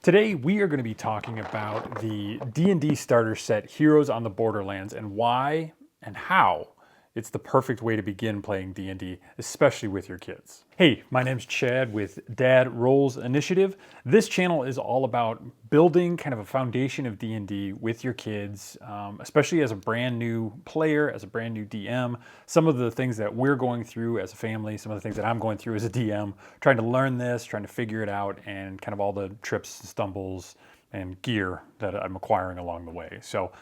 Today we are going to be talking about the D&D Starter Set Heroes on the Borderlands and why and how it's the perfect way to begin playing D&D, especially with your kids. Hey, my name's Chad with Dad Rolls Initiative. This channel is all about building kind of a foundation of D&D with your kids, especially as a brand new player, as a brand new DM. Some of the things that we're going through as a family, some of the things that I'm going through as a DM, trying to learn this, trying to figure it out, and kind of all the trips and stumbles and gear that I'm acquiring along the way. So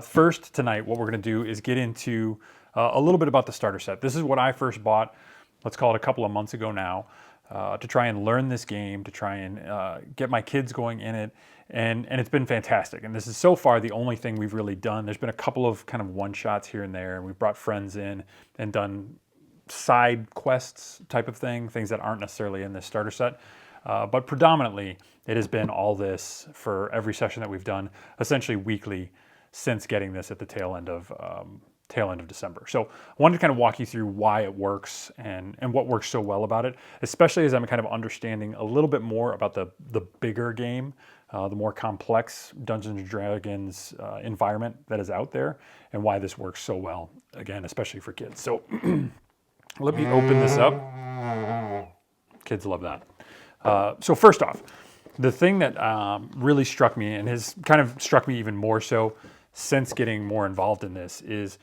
first tonight, what we're going to do is get into a little bit about the starter set. This is what I first bought, let's call it a couple of months ago now, to try and learn this game, to try and get my kids going in it, and it's been fantastic. And this is so far the only thing we've really done. There's been a couple of kind of one-shots here and there, and we've brought friends in and done side quests type of things that aren't necessarily in this starter set. But predominantly, it has been all this for every session that we've done, essentially weekly, since getting this at the tail end of December. So I wanted to kind of walk you through why it works and what works so well about it, especially as I'm kind of understanding a little bit more about the bigger game, the more complex Dungeons & Dragons environment that is out there, and why this works so well, again, especially for kids. So let me open this up. Kids love that. So first off, the thing that really struck me, and has kind of struck me even more so since getting more involved in this is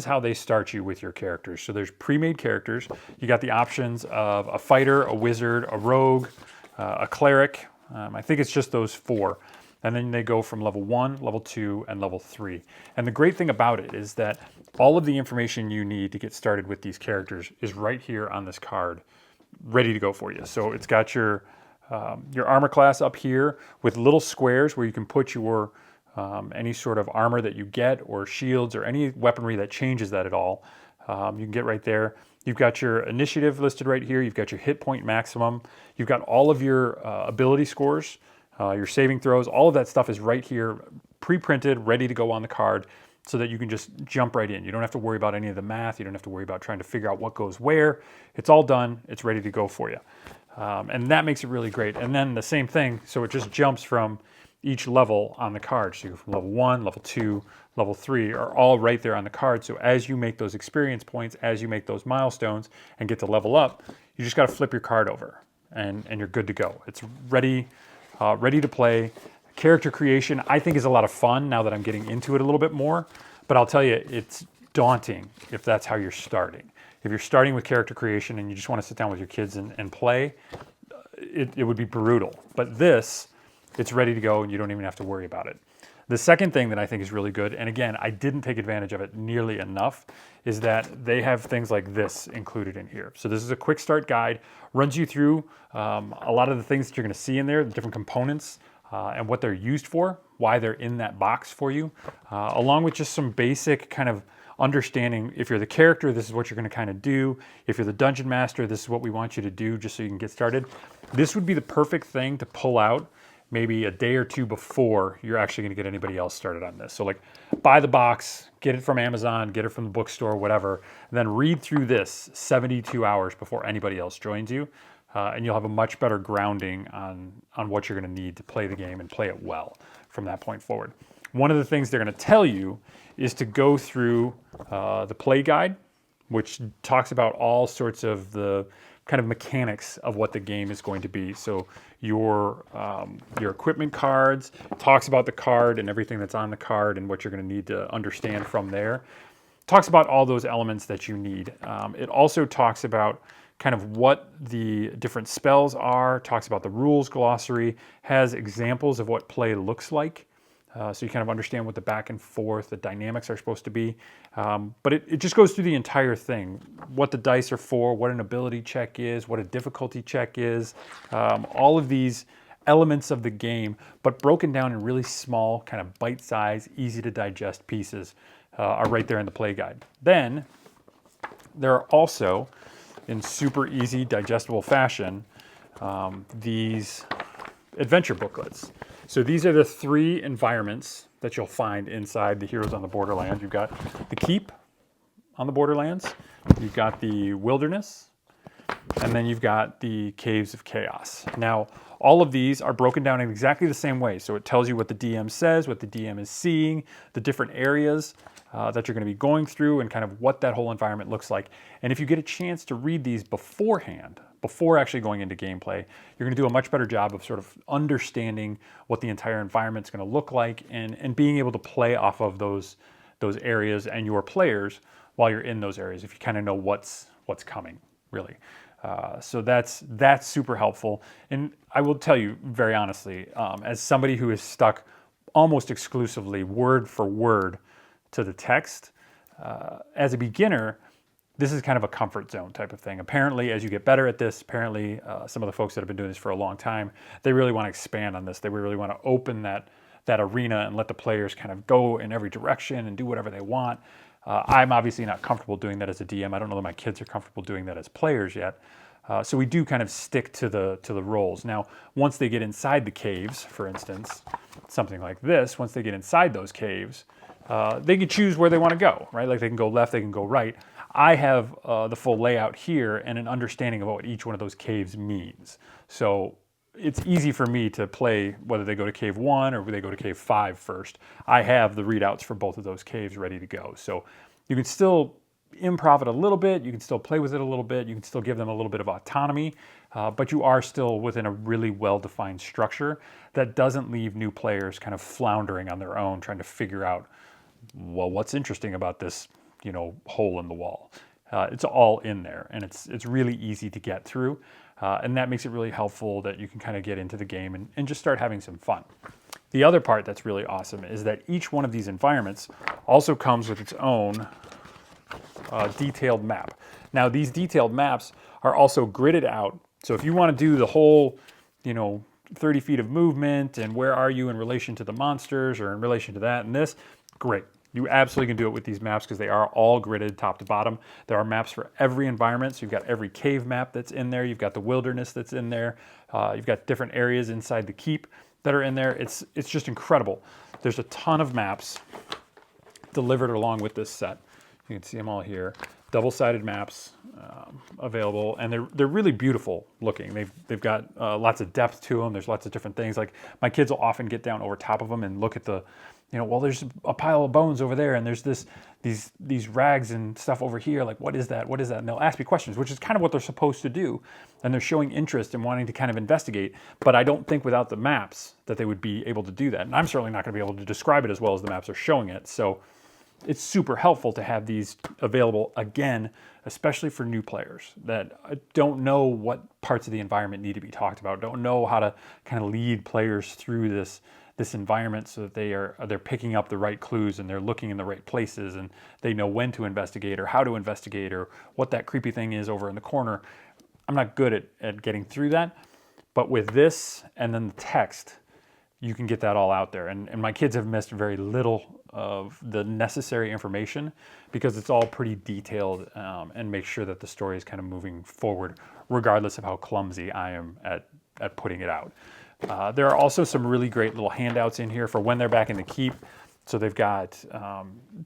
how they start you with your characters. So there's pre-made characters. You got the options of a fighter, a wizard, a rogue, a cleric. I think it's just those four. And then they go from level 1, level 2, and level 3. And the great thing about it is that all of the information you need to get started with these characters is right here on this card, ready to go for you. So it's got your armor class up here with little squares where you can put your any sort of armor that you get, or shields, or any weaponry that changes that at all. You can get right there. You've got your initiative listed right here. You've got your hit point maximum. You've got all of your ability scores, your saving throws. All of that stuff is right here, pre-printed, ready to go on the card, so that you can just jump right in. You don't have to worry about any of the math. You don't have to worry about trying to figure out what goes where. It's all done. It's ready to go for you. And that makes it really great. And then the same thing, so it just jumps from each level on the card. So you go from level 1, level 2, level 3 are all right there on the card. So as you make those experience points, as you make those milestones and get to level up, you just got to flip your card over and you're good to go. It's ready to play. Character creation, I think, is a lot of fun now that I'm getting into it a little bit more, but I'll tell you, it's daunting if that's how you're starting. If you're starting with character creation and you just want to sit down with your kids and play, it would be brutal. But this, it's ready to go and you don't even have to worry about it. The second thing that I think is really good, and again, I didn't take advantage of it nearly enough, is that they have things like this included in here. So this is a quick start guide, runs you through a lot of the things that you're going to see in there, the different components, and what they're used for, why they're in that box for you, along with just some basic kind of understanding. If you're the character, this is what you're going to kind of do. If you're the dungeon master, this is what we want you to do just so you can get started. This would be the perfect thing to pull out maybe a day or two before you're actually going to get anybody else started on this. So like, buy the box, get it from Amazon, get it from the bookstore, whatever, and then read through this 72 hours before anybody else joins you. And you'll have a much better grounding on what you're going to need to play the game and play it well from that point forward. One of the things they're going to tell you is to go through the play guide, which talks about all sorts of the kind of mechanics of what the game is going to be. So your equipment cards, talks about the card and everything that's on the card and what you're going to need to understand from there. Talks about all those elements that you need. It also talks about kind of what the different spells are, talks about the rules glossary, has examples of what play looks like. So you kind of understand what the back and forth, the dynamics are supposed to be. But it just goes through the entire thing, what the dice are for, what an ability check is, what a difficulty check is, all of these elements of the game, but broken down in really small, kind of bite-sized, easy to digest pieces are right there in the play guide. Then there are also, in super easy, digestible fashion, these adventure booklets. So these are the 3 environments that you'll find inside the Heroes on the Borderlands. You've got the Keep on the Borderlands, you've got the Wilderness, and then you've got the Caves of Chaos. Now, all of these are broken down in exactly the same way. So it tells you what the DM says, what the DM is seeing, the different areas that you're going to be going through, and kind of what that whole environment looks like. And if you get a chance to read these beforehand, before actually going into gameplay, you're going to do a much better job of sort of understanding what the entire environment's going to look like, and being able to play off of those areas and your players while you're in those areas, if you kind of know what's coming, really. So that's super helpful. And I will tell you very honestly, as somebody who is stuck almost exclusively word for word to the text, as a beginner, this is kind of a comfort zone type of thing. Apparently, as you get better at this, apparently some of the folks that have been doing this for a long time, they really want to expand on this. They really want to open that arena and let the players kind of go in every direction and do whatever they want. I'm obviously not comfortable doing that as a DM. I don't know that my kids are comfortable doing that as players yet. So we do kind of stick to the roles. Now, once they get inside the caves, for instance, something like this, once they get inside those caves, they can choose where they want to go, right? Like they can go left, they can go right. I have the full layout here and an understanding of what each one of those caves means. So it's easy for me to play whether they go to cave 1 or they go to cave 5 first. I have the readouts for both of those caves ready to go. So you can still improv it a little bit, you can still play with it a little bit, you can still give them a little bit of autonomy, but you are still within a really well-defined structure that doesn't leave new players kind of floundering on their own, trying to figure out, well, what's interesting about this, hole in the wall. It's all in there, and it's really easy to get through. And that makes it really helpful that you can kind of get into the game and just start having some fun. The other part that's really awesome is that each one of these environments also comes with its own detailed map. Now, these detailed maps are also gridded out. So if you want to do the whole, 30 feet of movement and where are you in relation to the monsters or in relation to that and this, great. You absolutely can do it with these maps because they are all gridded top to bottom. There are maps for every environment. So you've got every cave map that's in there. You've got the wilderness that's in there. You've got different areas inside the keep that are in there. It's just incredible. There's a ton of maps delivered along with this set. You can see them all here. Double-sided maps available, and they're really beautiful looking. They've got lots of depth to them. There's lots of different things. Like my kids will often get down over top of them and look at the, well, there's a pile of bones over there, and there's these rags and stuff over here. Like, what is that? What is that? And they'll ask me questions, which is kind of what they're supposed to do, and they're showing interest in wanting to kind of investigate. But I don't think without the maps that they would be able to do that, and I'm certainly not going to be able to describe it as well as the maps are showing it. So it's super helpful to have these available again, especially for new players that don't know what parts of the environment need to be talked about, don't know how to kind of lead players through this environment so that they're picking up the right clues and they're looking in the right places and they know when to investigate or how to investigate or what that creepy thing is over in the corner. I'm not good at getting through that, but with this and then the text, you can get that all out there. And my kids have missed very little of the necessary information because it's all pretty detailed and make sure that the story is kind of moving forward regardless of how clumsy I am at putting it out. There are also some really great little handouts in here for when they're back in the keep. So they've got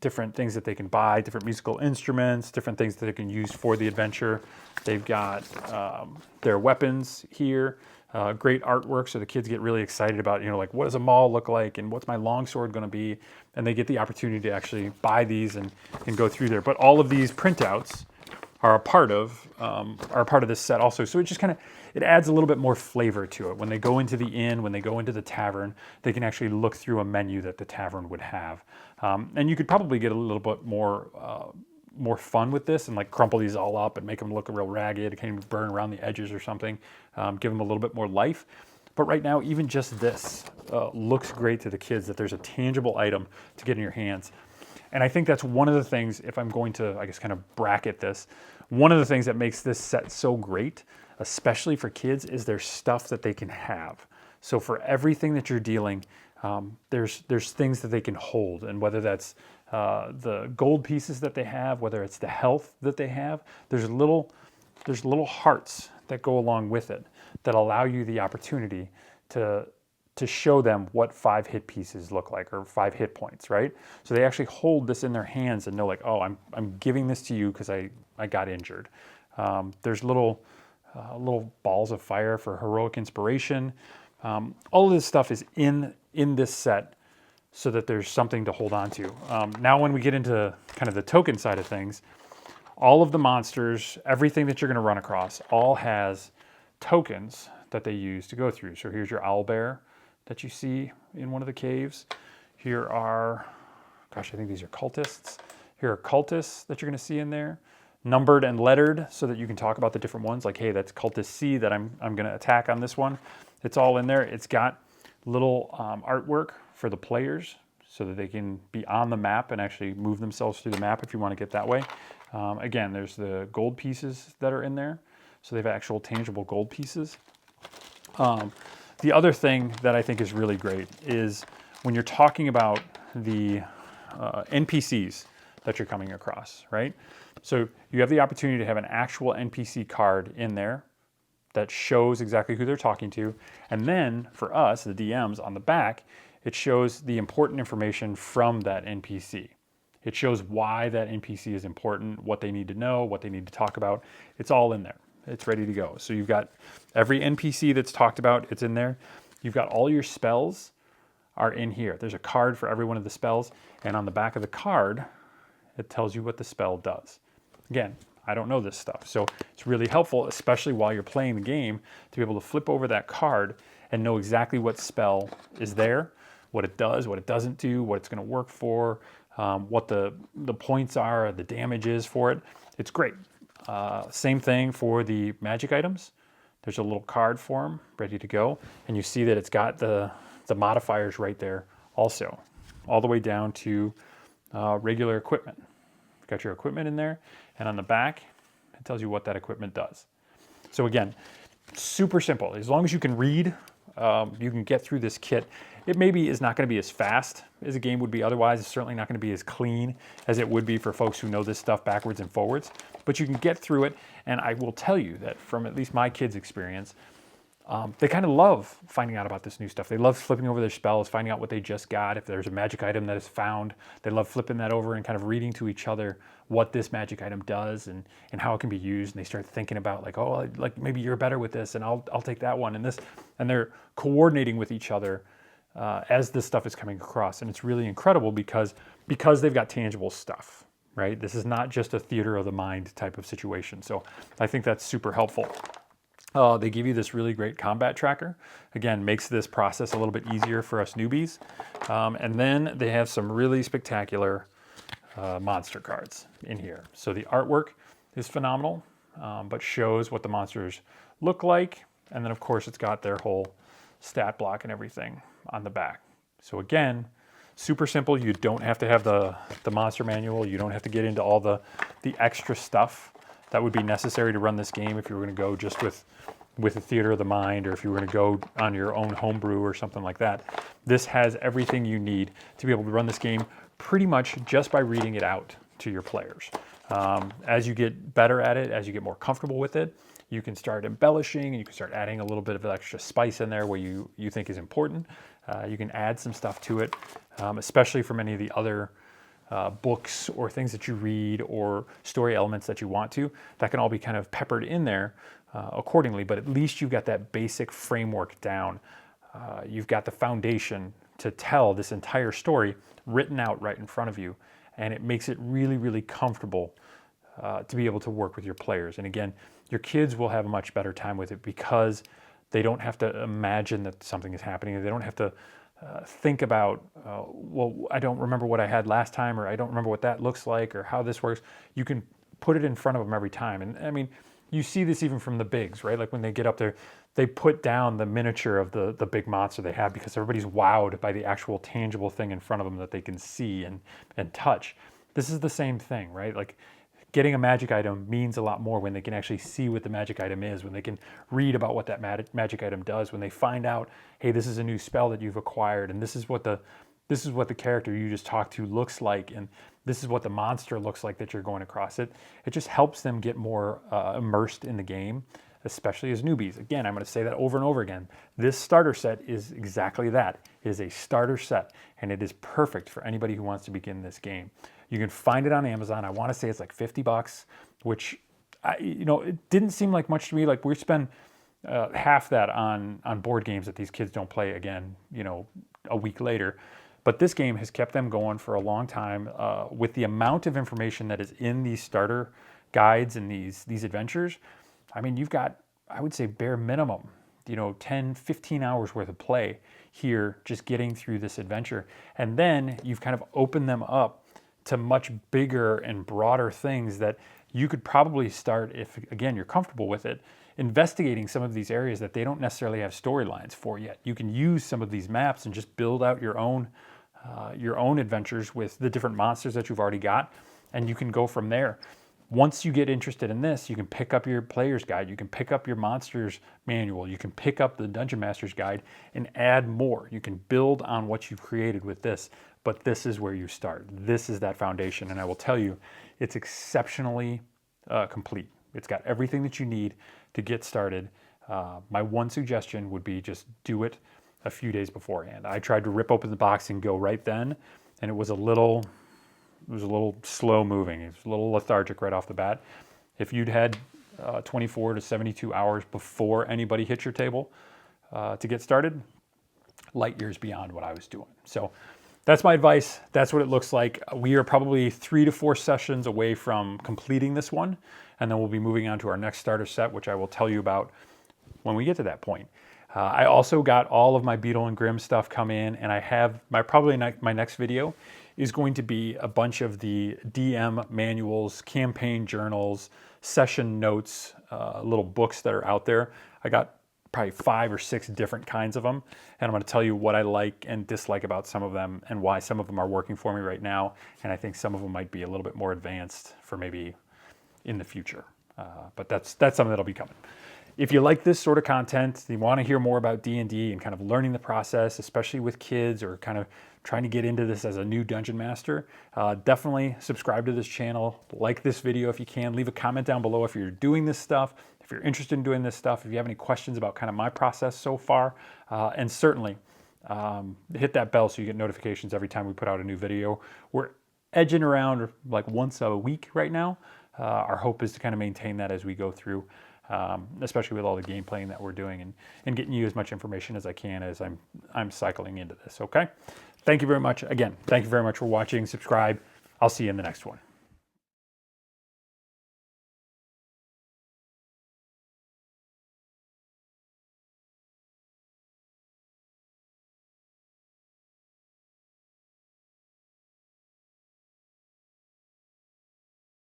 different things that they can buy, different musical instruments, different things that they can use for the adventure. They've got their weapons here. Great artwork, so the kids get really excited about, like what does a maul look like and what's my longsword going to be, and they get the opportunity to actually buy these and go through there. But all of these printouts are a part of this set also. So it just it adds a little bit more flavor to it. When they go into the inn, when they go into the tavern, they can actually look through a menu that the tavern would have, and you could probably get a little bit more fun with this and like crumple these all up and make them look real ragged, kind of burn around the edges or something, give them a little bit more life. But right now, even just this looks great to the kids, that there's a tangible item to get in your hands. And I think that's one of the things, if I'm going to, I guess, kind of bracket this, one of the things that makes this set so great, especially for kids, is there's stuff that they can have. So for everything that you're dealing, there's things that they can hold, and whether that's the gold pieces that they have, whether it's the health that they have, there's little hearts that go along with it that allow you the opportunity to show them what 5 hit pieces look like, or 5 hit points, right? So they actually hold this in their hands and know, like, oh, I'm giving this to you because I got injured. There's little little balls of fire for heroic inspiration. All of this stuff is in this set so that there's something to hold on to. Now when we get into kind of the token side of things, all of the monsters, everything that you're going to run across, all has tokens that they use to go through. So here's your owlbear that you see in one of the caves. Here are, gosh, I think these are cultists. Here are cultists that you're going to see in there, numbered and lettered so that you can talk about the different ones. Like, hey, that's cultist C that I'm going to attack on this one. It's all in there. It's got little artwork for the players so that they can be on the map and actually move themselves through the map if you want to get that way. Again, there's the gold pieces that are in there. So they have actual tangible gold pieces. The other thing that I think is really great is when you're talking about the NPCs that you're coming across, right? So you have the opportunity to have an actual NPC card in there that shows exactly who they're talking to. And then for us, the DMs, on the back, it shows the important information from that NPC. It shows why that NPC is important, what they need to know, what they need to talk about. It's all in there. It's ready to go. So you've got every NPC that's talked about, it's in there. You've got all your spells are in here. There's a card for every one of the spells, and on the back of the card, it tells you what the spell does. Again, I don't know this stuff, so it's really helpful, especially while you're playing the game, to be able to flip over that card and know exactly what spell is there, what it does, what it doesn't do, what it's going to work for, what the points are, the damage is for it. It's great. Same thing for the magic items. There's a little card for them ready to go, and you see that it's got the modifiers right there also, all the way down to regular equipment. You've got your equipment in there, and on the back, it tells you what that equipment does. So again, super simple. As long as you can read, you can get through this kit. It maybe is not going to be as fast as a game would be otherwise. It's certainly not going to be as clean as it would be for folks who know this stuff backwards and forwards. But you can get through it, and I will tell you that from at least my kids' experience, they kind of love finding out about this new stuff. They love flipping over their spells, finding out what they just got. If there's a magic item that is found, they love flipping that over and kind of reading to each other what this magic item does and how it can be used. And they start thinking about like, oh, like maybe you're better with this, and I'll take that one and this. And they're coordinating with each other as this stuff is coming across. And it's really incredible because they've got tangible stuff, right? This is not just a theater of the mind type of situation. So I think that's super helpful. They give you this really great combat tracker. Again, makes this process a little bit easier for us newbies. And then they have some really spectacular monster cards in here. So the artwork is phenomenal, but shows what the monsters look like. And then of course it's got their whole stat block and everything on the back. So again, super simple. You don't have to have the monster manual. You don't have to get into all the extra stuff that would be necessary to run this game if you were going to go just with a theater of the mind, or if you were going to go on your own homebrew or something like that. This has everything you need to be able to run this game pretty much just by reading it out to your players. As you get better at it, as you get more comfortable with it, you can start embellishing, and you can start adding a little bit of extra spice in there where you think is important. You can add some stuff to it, especially for many of the other books or things that you read or story elements that you want to. That can all be kind of peppered in there accordingly, but at least you've got that basic framework down. You've got the foundation to tell this entire story written out right in front of you, and it makes it really, really comfortable to be able to work with your players. And again, your kids will have a much better time with it because they don't have to imagine that something is happening. They don't have to think about, well, I don't remember what I had last time, or I don't remember what that looks like, or how this works. You can put it in front of them every time. And I mean, you see this even from the bigs, right? Like when they get up there, they put down the miniature of the big monster they have because everybody's wowed by the actual tangible thing in front of them that they can see and touch. This is the same thing, right? Like getting a magic item means a lot more when they can actually see what the magic item is, when they can read about what that magic item does, when they find out, hey, this is a new spell that you've acquired, and this is what the character you just talked to looks like, and this is what the monster looks like that you're going across. It just helps them get more immersed in the game, especially as newbies. Again, I'm going to say that over and over again. This starter set is exactly that. It is a starter set, and it is perfect for anybody who wants to begin this game. You can find it on Amazon. I want to say it's like $50, which it didn't seem like much to me. Like we spend half that on board games that these kids don't play again, a week later. But this game has kept them going for a long time with the amount of information that is in these starter guides and these adventures. I mean, you've got, I would say, bare minimum, 10, 15 hours worth of play here just getting through this adventure. And then you've kind of opened them up to much bigger and broader things that you could probably start, if again you're comfortable with it, investigating some of these areas that they don't necessarily have storylines for yet. You can use some of these maps and just build out your own adventures with the different monsters that you've already got, and you can go from there. Once you get interested in this, you can pick up your player's guide, you can pick up your monsters manual, you can pick up the Dungeon Master's guide and add more. You can build on what you've created with this, but this is where you start. This is that foundation, and I will tell you, it's exceptionally complete. It's got everything that you need to get started. My one suggestion would be just do it a few days beforehand. I tried to rip open the box and go right then, and it was a little slow moving. It was a little lethargic right off the bat. If you'd had 24 to 72 hours before anybody hit your table to get started, light years beyond what I was doing. So that's my advice. That's what it looks like. We are probably 3 to 4 sessions away from completing this one, and then we'll be moving on to our next starter set, which I will tell you about when we get to that point. I also got all of my Beetle and Grimm stuff come in, and I have my next video is going to be a bunch of the DM manuals, campaign journals, session notes, little books that are out there. I got probably 5 or 6 different kinds of them, and I'm going to tell you what I like and dislike about some of them and why some of them are working for me right now, and I think some of them might be a little bit more advanced for maybe in the future. But that's something that'll be coming. If you like this sort of content, you want to hear more about D&D and kind of learning the process, especially with kids or kind of trying to get into this as a new Dungeon Master, definitely subscribe to this channel, like this video if you can, leave a comment down below if you're doing this stuff, if you're interested in doing this stuff, if you have any questions about kind of my process so far, and certainly hit that bell so you get notifications every time we put out a new video. We're edging around like once a week right now. Our hope is to kind of maintain that as we go through. Especially with all the game playing that we're doing and getting you as much information as I can as I'm cycling into this, okay? Thank you very much. Again, thank you very much for watching. Subscribe. I'll see you in the next one.